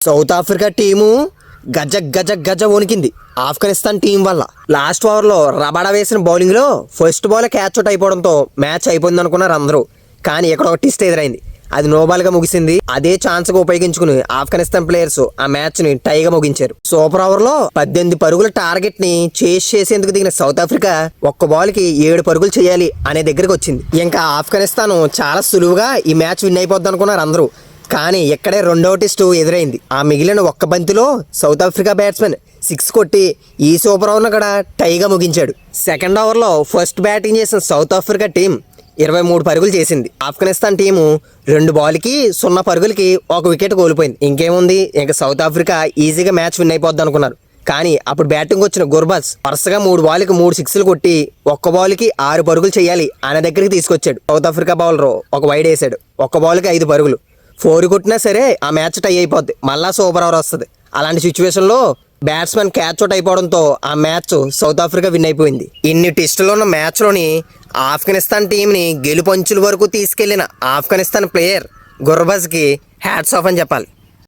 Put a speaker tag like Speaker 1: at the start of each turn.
Speaker 1: South Africa team గజ గజ గజ వణికింది ఆఫ్ఘనిస్తాన్ టీం వల్ల. లాస్ట్ ఓవర్లో రబాడా వేసిన బౌలింగ్లో ఫస్ట్ బాల్ క్యాచ్ అవుట్ అయిపోవడంతో మ్యాచ్ అయిపోయింది అనుకున్నారు అందరూ. కానీ ఇక్కడ ఒక ట్విస్ట్ ఎదురైంది. అది నో బాల్ గా ముగిసింది. అదే ఛాన్స్ గా ఉపయోగించుకుని ఆఫ్ఘనిస్తాన్ ప్లేయర్స్ ఆ మ్యాచ్ ని టైగా ముగించారు. సూపర్ ఓవర్ లో 18 పరుగుల టార్గెట్ ని చేస్ చేసేందుకు దిగిన సౌత్ ఆఫ్రికా ఒక్క బాల్ కి 7 పరుగులు చేయాలి అనే దగ్గరికి వచ్చింది. ఇంకా ఆఫ్ఘనిస్తాన్ చాలా సులువుగా ఈ మ్యాచ్ విన్ అయిపోద్ది అనుకున్నారు అందరూ. కానీ ఇక్కడే రెండవ టెస్ట్ ఎదురైంది. ఆ మిగిలిన ఒక్క బంతిలో సౌత్ ఆఫ్రికా బ్యాట్స్మెన్ 6 కొట్టి ఈ సూపర్ ఓవర్ను కూడా టైగా ముగించాడు. సెకండ్ ఓవర్లో ఫస్ట్ బ్యాటింగ్ చేసిన సౌత్ ఆఫ్రికా టీం 23 పరుగులు చేసింది. ఆఫ్ఘనిస్తాన్ టీము 2 బాల్కి 0 పరుగులకి 1 వికెట్ కోల్పోయింది. ఇంకేముంది, ఇంకా సౌత్ ఆఫ్రికా ఈజీగా మ్యాచ్ విన్ అయిపోద్ది అనుకున్నారు. కానీ అప్పుడు బ్యాటింగ్ వచ్చిన గుర్బాజ్ వరుసగా 3 బాల్కి 3 సిక్స్లు కొట్టి ఒక్క బాల్కి 6 పరుగులు చేయాలి అనే దగ్గరికి తీసుకొచ్చాడు. సౌత్ ఆఫ్రికా బౌలర్ ఒక వైడ్ వేసాడు. ఒక్క బాల్కి 5 పరుగులు 4 కొట్టినా సరే ఆ మ్యాచ్ టై అయిపోద్ది. మళ్ళా సూపర్ ఓవర్ వస్తుంది. అలాంటి సిచ్యువేషన్లో బ్యాట్స్మెన్ క్యాచ్ అవుట్ అయిపోవడంతో ఆ మ్యాచ్ సౌత్ ఆఫ్రికా విన్ అయిపోయింది. ఇన్ని టెస్టులో ఉన్న మ్యాచ్లోని ఆఫ్ఘనిస్తాన్ టీంని గెలుపంచుల వరకు తీసుకెళ్లిన ఆఫ్ఘనిస్తాన్ ప్లేయర్ గుర్బాజ్కి హ్యాట్స్ ఆఫ్ అని చెప్పాలి.